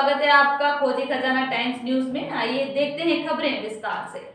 स्वागत है आपका खोजी खजाना टाइम्स न्यूज में। आइए देखते हैं खबरें विस्तार से।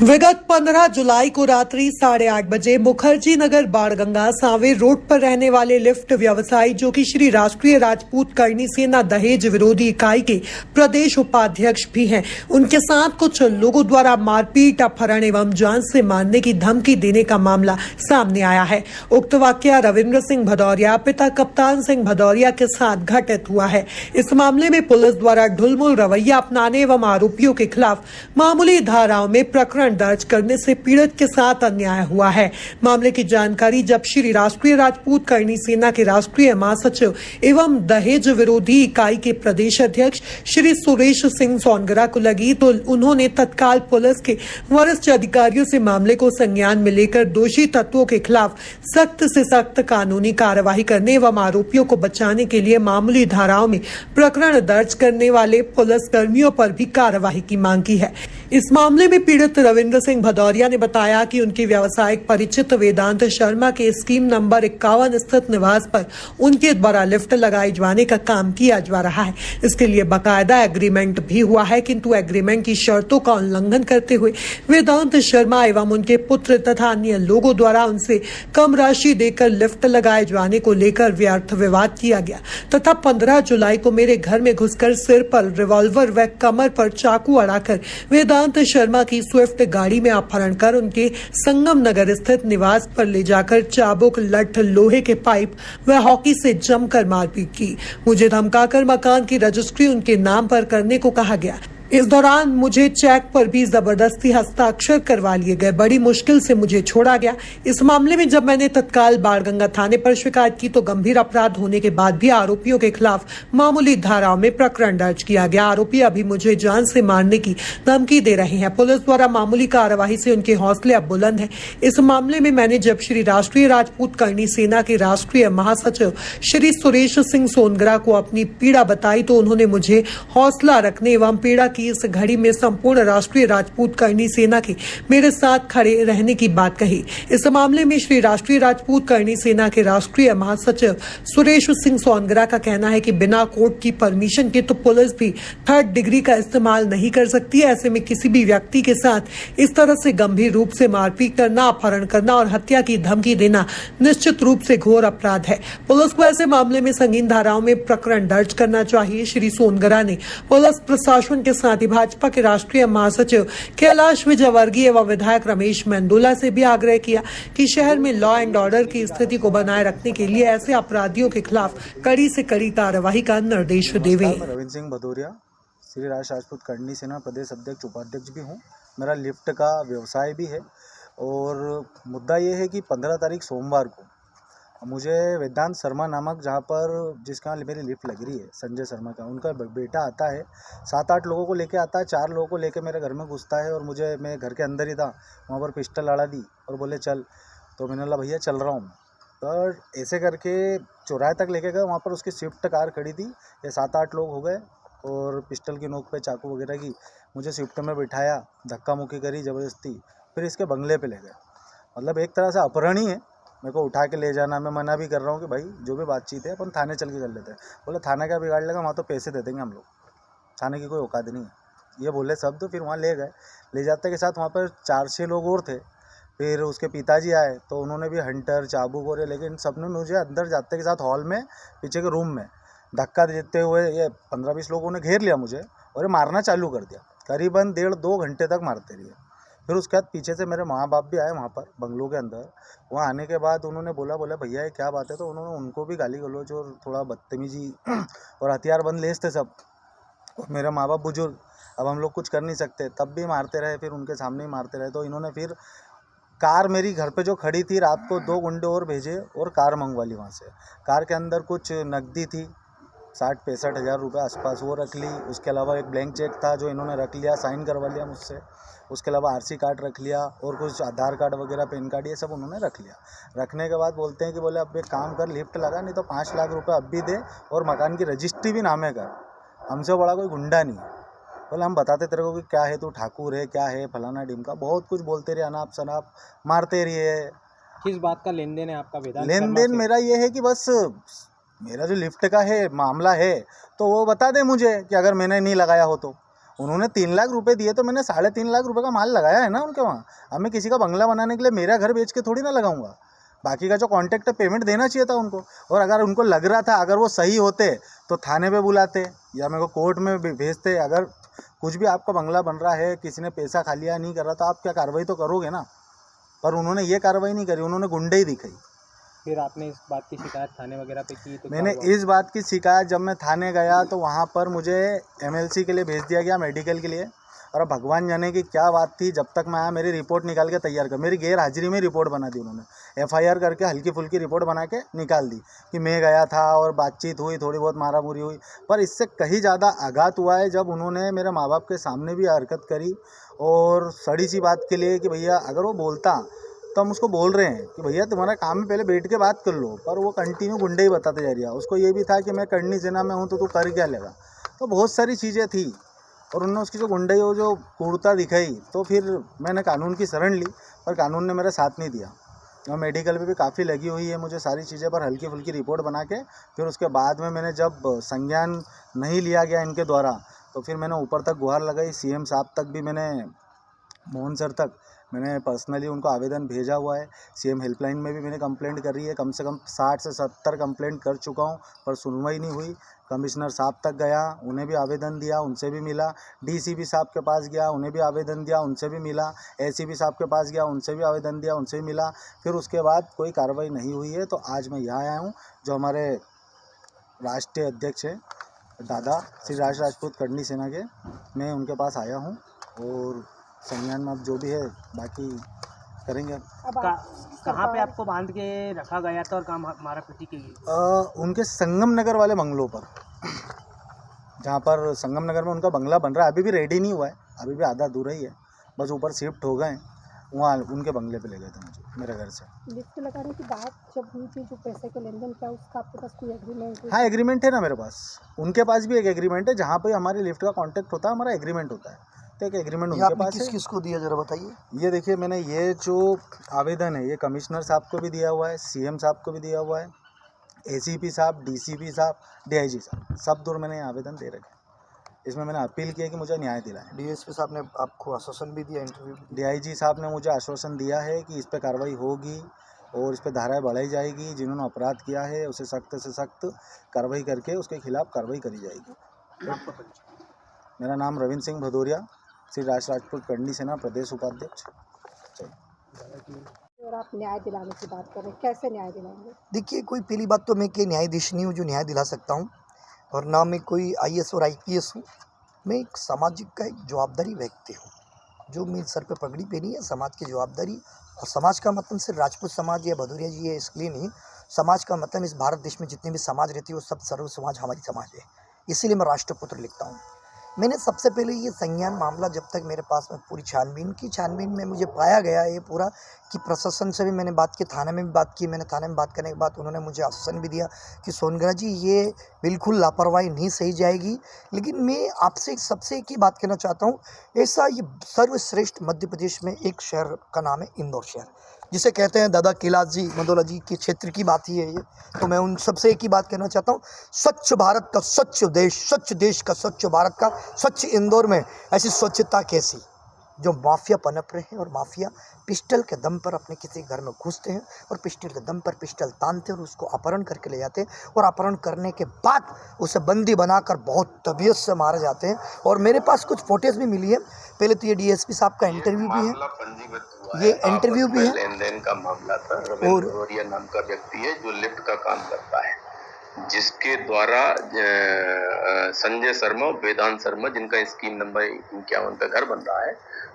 विगत 15 जुलाई को रात्रि 8:30 बजे मुखर्जी नगर बाणगंगा सांवेर रोड पर रहने वाले लिफ्ट व्यवसायी जो कि श्री राष्ट्रीय राजपूत करनी सेना दहेज विरोधी इकाई के प्रदेश उपाध्यक्ष भी हैं, उनके साथ कुछ लोगों द्वारा मारपीट, अपहरण एवं जान से मारने की धमकी देने का मामला सामने आया है। उक्त वाकया रविंद्र सिंह भदौरिया पिता कप्तान सिंह भदौरिया के साथ घटित हुआ है। इस मामले में पुलिस द्वारा ढुलमुल रवैया अपनाने एवं आरोपियों के खिलाफ मामूली धाराओं में प्रकरण दर्ज करने से पीड़ित के साथ अन्याय हुआ है। मामले की जानकारी जब श्री राष्ट्रीय राजपूत करनी सेना के राष्ट्रीय महासचिव एवं दहेज विरोधी इकाई के प्रदेश अध्यक्ष श्री सुरेश सिंह सोनगरा को लगी तो उन्होंने तत्काल पुलिस के वरिष्ठ अधिकारियों से मामले को संज्ञान में लेकर दोषी तत्वों के खिलाफ सख्त से सख्त कानूनी कार्यवाही करने एवं आरोपियों को बचाने के लिए मामूली धाराओं में प्रकरण दर्ज करने वाले पुलिस कर्मियों पर भी कार्यवाही की मांग की है। इस मामले में पीड़ित रविंद्र सिंह भदौरिया ने बताया कि उनके व्यावसायिक परिचित वेदांत शर्मा के स्कीम नंबर 51 स्थित निवास पर उनके द्वारा लिफ्ट लगाए जाने का काम किया जा रहा है। इसके लिए बाकायदा एग्रीमेंट भी हुआ है, किंतु एग्रीमेंट की शर्तों का उल्लंघन करते हुए वेदांत शर्मा एवं उनके पुत्र तथा अन्य लोगों द्वारा उनसे कम राशि देकर लिफ्ट लगाए जाने को लेकर व्यर्थ विवाद किया गया तथा 15 जुलाई को मेरे घर में घुसकर सिर पर रिवॉल्वर व कमर पर चाकू अड़ाकर वेदांत शर्मा की स्विफ्ट गाड़ी में अपहरण कर उनके संगम नगर स्थित निवास पर ले जाकर चाबुक, लठ, लोहे के पाइप व हॉकी से जमकर मारपीट की। मुझे धमकाकर मकान की रजिस्ट्री उनके नाम पर करने को कहा गया। इस दौरान मुझे चेक पर भी जबरदस्ती हस्ताक्षर करवा लिए गए। बड़ी मुश्किल से मुझे छोड़ा गया। इस मामले में जब मैंने तत्काल बाणगंगा थाने पर शिकायत की तो गंभीर अपराध होने के बाद भी आरोपियों के खिलाफ मामूली धाराओं में प्रकरण दर्ज किया गया। आरोपी अभी मुझे जान से मारने की धमकी दे रहे हैं। पुलिस द्वारा मामूली कार्यवाही से उनके हौसले अब बुलंद हैं। इस मामले में मैंने जब श्री राष्ट्रीय राजपूत करनी सेना के राष्ट्रीय महासचिव श्री सुरेश सिंह सोनगरा को अपनी पीड़ा बताई तो उन्होंने मुझे हौसला रखने एवं पीड़ा इस घड़ी में संपूर्ण राष्ट्रीय राजपूत करनी सेना के मेरे साथ खड़े रहने की बात कही। इस मामले में श्री राष्ट्रीय राजपूत करनी सेना के राष्ट्रीय महासचिव सुरेश सिंह सोनगरा का कहना है कि बिना कोर्ट की परमिशन के तो पुलिस भी 3rd डिग्री का इस्तेमाल नहीं कर सकती। ऐसे में किसी भी व्यक्ति के साथ इस तरह से गंभीर रूप से मारपीट करना, अपहरण करना और हत्या की धमकी देना निश्चित रूप से घोर अपराध है। पुलिस को ऐसे मामले में संगीन धाराओं में प्रकरण दर्ज करना चाहिए। श्री सोनगरा ने पुलिस प्रशासन के साथ भाजपा के राष्ट्रीय महासचिव कैलाश विजयवर्गीय एवं विधायक रमेश मेंदोला से भी आग्रह किया कि शहर में लॉ एंड ऑर्डर की स्थिति को बनाए रखने के लिए ऐसे अपराधियों के खिलाफ कड़ी से कड़ी कार्यवाही का निर्देश देवे। रविंद्र सिंह भदौरिया श्री राजपूत करनी सेना प्रदेश अध्यक्ष उपाध्यक्ष भी हूँ। मेरा लिफ्ट का व्यवसाय भी है और मुद्दा ये है कि 15 तारीख सोमवार को मुझे वेदांत शर्मा नामक जहाँ पर जिसका मेरी लिफ्ट लग रही है संजय शर्मा का, उनका बेटा आता है, 7-8 लोगों को लेके आता है, 4 लोगों को लेके मेरे घर में घुसता है और मैं घर के अंदर ही था, वहाँ पर पिस्टल अड़ा दी और बोले चल, तो मैंने बोला भैया चल रहा हूँ। तो ऐसे करके चौराहे तक लेके गए, वहाँ पर उसकी स्विफ्ट कार खड़ी थी, ये 7-8 लोग हो गए और पिस्टल की नोक पे चाकू वगैरह की, मुझे स्विफ्ट में बिठाया, धक्का मुक्की करी ज़बरदस्ती, फिर इसके बंगले पे ले गए। मतलब एक तरह से अपहरण ही है। मेरे को उठा के ले जाना, मैं मना भी कर रहा हूँ कि भाई जो भी बातचीत है अपन थाने चल के कर लेते हैं। बोले थाना क्या बिगाड़ लेगा, वहाँ तो पैसे दे देंगे हम लोग, थाने की कोई औकात नहीं है, ये बोले सब। तो फिर वहाँ ले गए, ले जाते के साथ वहाँ पर 4-6 लोग और थे। फिर उसके पिताजी आए तो उन्होंने भी हंटर, चाबुक और लेकिन सबने मुझे अंदर जाते के साथ हॉल में पीछे के रूम में धक्का देते हुए ये 15-20 लोगों ने घेर लिया मुझे और ये मारना चालू कर दिया। करीबन 1.5-2 घंटे तक मारते रहे। फिर उसके बाद पीछे से मेरे माँ बाप भी आए वहाँ पर बंगलों के अंदर। वहाँ आने के बाद उन्होंने बोला भैया ये क्या बात है, तो उन्होंने उनको भी गाली गलौज और थोड़ा बदतमीजी और हथियारबंद लेस थे सब। और मेरे माँ बाप बुजुर्ग, अब हम लोग कुछ कर नहीं सकते, तब भी मारते रहे, फिर उनके सामने ही मारते रहे। तो इन्होंने फिर कार मेरी घर पे जो खड़ी थी, रात को 2 गुंडे और भेजे और कार मंगवा ली वहाँ से। कार के अंदर कुछ नकदी थी, 60-65 हज़ार रुपये आसपास, वो रख ली। उसके अलावा एक ब्लैंक चेक था जो इन्होंने रख लिया, साइन करवा लिया मुझसे। उसके अलावा आरसी कार्ड रख लिया और कुछ आधार कार्ड वगैरह, पैन कार्ड, ये सब उन्होंने रख लिया। रखने के बाद बोलते हैं कि बोले अब एक काम कर, लिफ्ट लगा, नहीं तो 5 लाख रुपए अब भी दे और मकान की रजिस्ट्री भी नामे कर, हमसे बड़ा कोई गुंडा नहीं है। बोले हम बताते तेरे को कि क्या है, तू ठाकुर है, क्या है, फलाना ढिमका, बहुत कुछ बोलते रहे, अनाप शनाप मारते रहिए। किस बात का लेन देन है आपका वेदांत? लेन देन मेरा ये है कि बस मेरा जो लिफ्ट का है मामला है तो वो बता दे मुझे कि अगर मैंने नहीं लगाया हो तो। उन्होंने 3 लाख रुपए दिए तो मैंने 3.5 लाख रुपए का माल लगाया है ना उनके वहाँ। अब मैं किसी का बंगला बनाने के लिए मेरा घर बेच के थोड़ी ना लगाऊंगा। बाकी का जो कॉन्ट्रैक्ट है पेमेंट देना चाहिए था उनको। और अगर उनको लग रहा था अगर वो सही होते तो थाने पे बुलाते या मेरे को कोर्ट में भेजते। अगर कुछ भी आपका बंगला बन रहा है, किसी ने पैसा खा लिया, नहीं कर रहा, तो आप क्या कार्रवाई तो करोगे ना। पर उन्होंने ये कार्रवाई नहीं करी, उन्होंने गुंडे ही दिखाई। फिर आपने इस बात की शिकायत थाने वगैरह पे की तो मैंने क्या हुआ? इस बात की शिकायत जब मैं थाने गया तो वहाँ पर मुझे एमएलसी के लिए भेज दिया गया, मेडिकल के लिए। और अब भगवान जाने की क्या बात थी, जब तक मैं आया मेरी रिपोर्ट निकाल के तैयार कर, मेरी गैर हाजिरी में रिपोर्ट बना दी उन्होंने। एफआईआर करके हल्की फुल्की रिपोर्ट बना के निकाल दी कि मैं गया था और बातचीत हुई, थोड़ी बहुत मारा मुरी हुई। पर इससे कहीं ज़्यादा आघात हुआ है जब उन्होंने मेरे माँ बाप के सामने भी हरकत करी। और सड़ी सी बात के लिए कि भैया अगर वो बोलता तो हम उसको बोल रहे हैं कि भैया तुम्हारा काम है, पहले बैठ के बात कर लो। पर वो कंटिन्यू गुंडे ही बताते जा रहा। उसको ये भी था कि मैं करनी सेना में हूँ तो तू कर क्या लेगा। तो बहुत सारी चीज़ें थी और उन्होंने उसकी जो गुंडई हो जो क्रूरता दिखाई, तो फिर मैंने कानून की शरण ली। पर कानून ने मेरा साथ नहीं दिया। और मेडिकल पे भी काफ़ी लगी हुई है मुझे सारी चीज़ें, पर हल्की फुल्की रिपोर्ट बना के फिर उसके बाद में मैंने जब संज्ञान नहीं लिया गया इनके द्वारा तो फिर मैंने ऊपर तक गुहार लगाई। सीएम साहब तक भी मैंने, मोहन सर तक मैंने पर्सनली उनको आवेदन भेजा हुआ है। सीएम हेल्पलाइन में भी मैंने कंप्लेंट करी है, कम से कम 60 से 70 कंप्लेंट कर चुका हूँ, पर सुनवाई नहीं हुई। कमिश्नर साहब तक गया, उन्हें भी आवेदन दिया, उनसे भी मिला। डीसीपी साहब के पास गया, उन्हें भी आवेदन दिया, उनसे भी मिला। एसीपी साहब के पास गया, उनसे भी आवेदन दिया, उनसे भी मिला। फिर उसके बाद कोई कार्रवाई नहीं हुई है। तो आज मैं यहाँ आया हूँ, जो हमारे राष्ट्रीय अध्यक्ष हैं दादा श्री राजपूत करनी सेना के, मैं उनके पास आया हूँ। और संज्ञान में अब जो भी है बाकी करेंगे। कहाँ पे आपको बांध के रखा गया था और कहाँ मारा पीटी की गई? उनके संगम नगर वाले बंगलों पर, जहाँ पर संगम नगर में उनका बंगला बन रहा है, अभी भी रेडी नहीं हुआ है, अभी भी आधा अधूरा ही है, बस ऊपर शिफ्ट हो गए। वहाँ उनके बंगले पे ले गए थे मुझे मेरे घर से। लिफ्ट लगाने की बात जब हुई थी, जो पैसे के लेन देन, क्या उसका आपके पास कोई एग्रीमेंट है? हाँ एग्रीमेंट है ना मेरे पास। उनके पास भी एक एग्रीमेंट है, जहाँ पे हमारी लिफ्ट का कॉन्ट्रैक्ट होता है हमारा एग्रीमेंट होता है। तो एक एग्रीमेंट उनके पास है। किसको दिया जरा बताइए। ये देखिए मैंने ये जो आवेदन है ये कमिश्नर साहब को भी दिया हुआ है, सीएम साहब को भी दिया हुआ है, एसीपी साहब, डीसीपी साहब, डीआईजी साहब, सब दूर मैंने आवेदन दे रखे। इसमें मैंने अपील किया कि मुझे न्याय दिलाएं। डीएसपी साहब ने आपको आश्वासन भी दिया, इंटरव्यू भी दिया? डीआईजी साहब ने मुझे आश्वासन दिया है कि इस पर कार्रवाई होगी और इस पर धाराएँ बढ़ाई जाएगी। जिन्होंने अपराध किया है उसे सख्त से सख्त कार्रवाई करके उसके खिलाफ कार्रवाई करी जाएगी। मेरा नाम रविंद्र सिंह भदौरिया, श्री राजपूत करनी सेना प्रदेश उपाध्यक्ष। और आप न्याय दिलाने की बात कर रहे हैं, कैसे न्याय दिलाएंगे? देखिए, कोई पहली बात तो मैं कोई न्यायाधीश नहीं हूँ जो न्याय दिला सकता हूँ, और ना मैं कोई आईएएस और आईपीएस हूँ। मैं एक सामाजिक का एक जवाबदारी व्यक्ति हूँ, जो मेरे सर पे पगड़ी पहनी है, समाज की जवाबदारी। और समाज का मतलब सिर्फ राजपूत समाज या भदौरिया जी है इसलिए नहीं, समाज का मतलब इस भारत देश में जितने भी समाज रहती है वो सब सर्व समाज हमारी समाज है। इसीलिए मैं राष्ट्रपुत्र लिखता हूँ। मैंने सबसे पहले ये संज्ञान मामला जब तक मेरे पास में पूरी छानबीन में मुझे पाया गया ये पूरा कि प्रशासन से भी मैंने बात की, थाने में भी बात की। मैंने थाने में बात करने के बाद उन्होंने मुझे आश्वासन भी दिया कि सोनगरा जी ये बिल्कुल लापरवाही नहीं सही जाएगी। लेकिन मैं आपसे सबसे एक ही बात कहना चाहता हूँ, ऐसा ये सर्वश्रेष्ठ मध्य प्रदेश में एक शहर का नाम है इंदौर शहर, जिसे कहते हैं दादा कैलाश जी मंदोला जी के क्षेत्र की बात ही है ये। तो मैं उन सबसे एक ही बात कहना चाहता हूँ, स्वच्छ भारत का स्वच्छ देश का स्वच्छ भारत का स्वच्छ इंदौर में ऐसी स्वच्छता कैसी? जो माफिया पनप रहे हैं और माफिया पिस्टल के दम पर अपने किसी घर में घुसते हैं और पिस्टल के दम पर पिस्टल तानते हैं और उसको अपहरण करके ले जाते हैं और अपहरण करने के बाद उसे बंदी बनाकर बहुत तबीयत से मारे जाते हैं। और मेरे पास कुछ फोटेज भी मिली है। पहले तो ये डीएसपी साहब का इंटरव्यू भी है, ये इंटरव्यू भी है। लेन देन का मामला था। रविंद्र भदौरिया नाम का व्यक्ति है जो लिफ्ट का काम करता है, जिसके द्वारा संजय शर्मा और वेदांत शर्मा, जिनका स्कीम नंबर 51 पे घर बन रहा है,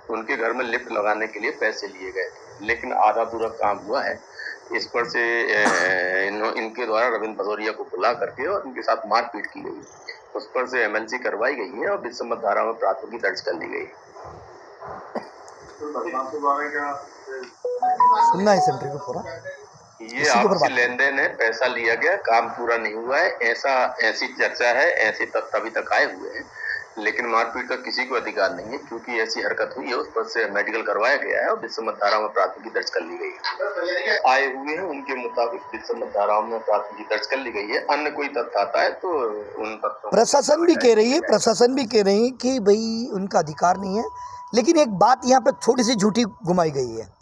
तो उनके घर में लिफ्ट लगाने के लिए पैसे लिए गए थे, लेकिन आधा अधूरा काम हुआ है। इस पर से इनके द्वारा रविंद्र भदौरिया को बुला करके और उनके साथ मारपीट की गई। उस पर से एमएलसी करवाई गई है और विसम्मत धारा में प्राथमिकी दर्ज कर ली गई। सुनना है इस इंटरव्यू पूरा। ये आपसी लेन देन है, पैसा लिया गया, काम पूरा नहीं हुआ है, ऐसी चर्चा है, ऐसे तथ्य अभी तक आए हुए हैं। लेकिन मारपीट का किसी को अधिकार नहीं है, क्योंकि ऐसी हरकत हुई है उस पर से मेडिकल करवाया गया है और विसम्मत धारा में प्राथमिकी दर्ज कर ली गई है। आए हुए हैं उनके मुताबिक विसम्मत धाराओं में प्राथमिकी दर्ज कर ली गई है। अन्य कोई तथ्य आता है तो उन तथ्यों प्रशासन भी कह रही है कि भाई उनका अधिकार नहीं है, लेकिन एक बात यहाँ पे थोड़ी सी झूठी घुमाई गई है।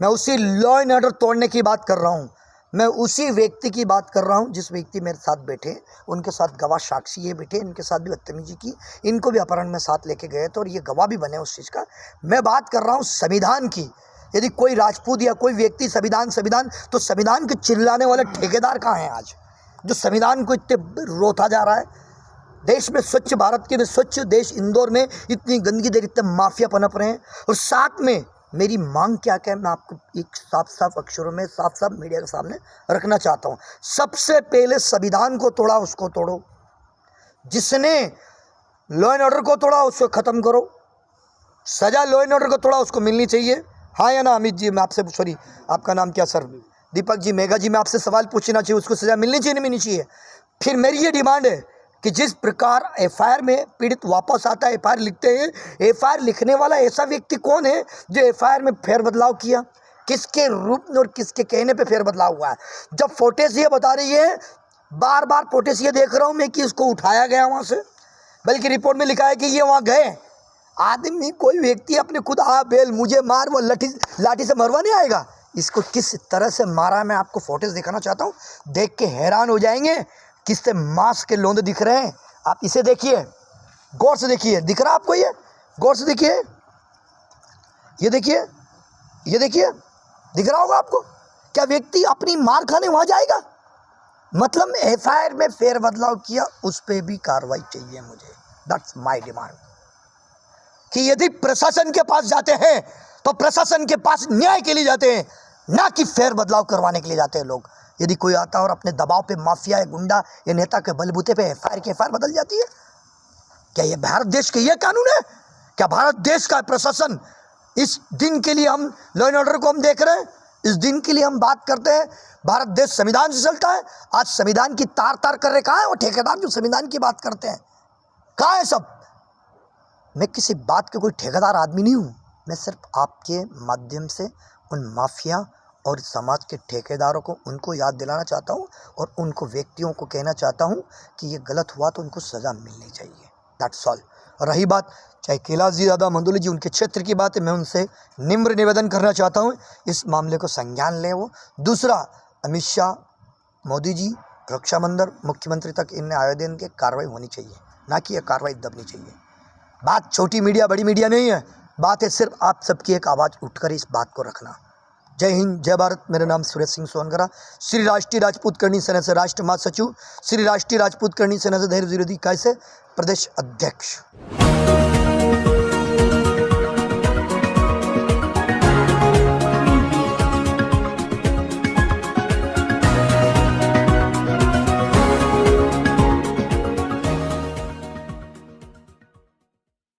मैं उसी लॉ एंड ऑर्डर तोड़ने की बात कर रहा हूँ, मैं उसी व्यक्ति की बात कर रहा हूँ जिस व्यक्ति मेरे साथ बैठे, उनके साथ गवाह साक्षी ये बैठे, इनके साथ भी बदतमीजी की, इनको भी अपहरण में साथ लेके गए थे और ये गवाह भी बने उस चीज़ का। मैं बात कर रहा हूँ संविधान की। यदि कोई राजपूत या कोई व्यक्ति संविधान तो संविधान के चिल्लाने वाले ठेकेदार कहाँ हैं आज, जो संविधान को इतने रोता जा रहा है। देश में स्वच्छ भारत के में स्वच्छ देश इंदौर में इतनी गंदगी दे, इतने माफिया पनप रहे हैं। और साथ में मेरी मांग क्या है, मैं आपको एक साफ अक्षरों में साफ मीडिया के सामने रखना चाहता हूँ। सबसे पहले संविधान को तोड़ा उसको तोड़ो, जिसने लॉ एंड ऑर्डर को तोड़ा उसको ख़त्म करो, सज़ा लॉ एंड ऑर्डर को तोड़ा उसको मिलनी चाहिए। हाँ या ना अमित जी, मैं आपसे सॉरी आपका नाम क्या सर, दीपक जी, मेघा जी, मैं आपसे सवाल पूछना चाहिए, उसको सज़ा मिलनी चाहिए नहीं मिलनी चाहिए। फिर मेरी ये डिमांड है कि जिस प्रकार एफआईआर में पीड़ित वापस आता है, एफआईआर लिखते हैं, एफआईआर लिखने वाला ऐसा व्यक्ति कौन है जो एफआईआर में फेरबदलाव किया, किसके रूप में और किसके कहने पे फेरबदलाव हुआ है। जब फोटेज ये बता रही है, बार बार फोटेज ये देख रहा हूँ मैं कि इसको उठाया गया वहाँ से, बल्कि रिपोर्ट में लिखा है कि ये वहाँ गए। आदमी कोई व्यक्ति अपने खुद बेल मुझे मार, वो लाठी से मरवा नहीं आएगा। इसको किस तरह से मारा मैं आपको फोटेज दिखाना चाहता हूँ, देख के हैरान हो जाएंगे। किससे मांस के लोंदे दिख रहे हैं, आप इसे देखिए, गौर से देखिए, दिख रहा आपको ये, गौर से देखिए, ये देखिए, ये देखिए, दिख रहा होगा आपको। क्या व्यक्ति अपनी मार खाने वहाँ जाएगा? मतलब एफआईआर में फेरबदलाव किया, उस पर भी कार्रवाई चाहिए मुझे। That's my demand. कि यदि प्रशासन के पास जाते हैं तो प्रशासन के पास न्याय के लिए जाते हैं, ना कि फेरबदलाव करवाने के लिए जाते हैं लोग। यदि कोई आता है और अपने दबाव पे माफिया या गुंडा या नेता के बलबूते पे एफआईआर बदल जाती है, क्या ये भारत देश के ये कानून है? क्या भारत देश का प्रशासन, इस दिन के लिए हम लॉ एंड ऑर्डर को हम देख रहे हैं, इस दिन के लिए हम बात करते हैं। भारत देश संविधान से चलता है, आज संविधान की तार कर रहे। कहाँ है वो ठेकेदार जो संविधान की बात करते हैं? कहाँ है सब? मैं किसी बात के कोई ठेकेदार आदमी नहीं हूँ, मैं सिर्फ आपके माध्यम से उन माफिया और समाज के ठेकेदारों को उनको याद दिलाना चाहता हूँ और उनको व्यक्तियों को कहना चाहता हूँ कि ये गलत हुआ तो उनको सज़ा मिलनी चाहिए। That's all. रही बात चाहे कैलाश जी दादा मंदोली जी उनके क्षेत्र की बात है, मैं उनसे निम्र निवेदन करना चाहता हूँ इस मामले को संज्ञान लें वो। दूसरा, अमित शाह, मोदी जी, रक्षा मंत्री, मुख्यमंत्री तक इनने आवेदन की कार्रवाई होनी चाहिए, ना कि यह कार्रवाई दबनी चाहिए। बात छोटी मीडिया बड़ी मीडिया नहीं है, बात है सिर्फ आप सबकी एक आवाज़ उठकर इस बात को रखना। जय हिंद, जय भारत। मेरा नाम सुरेश सिंह सोनगरा, श्री राष्ट्रीय राजपूत करणी सेना से राष्ट्र महासचिव, श्री राष्ट्रीय राजपूत करणी सेना से धैर्य विरोधी इकाई से प्रदेश अध्यक्ष।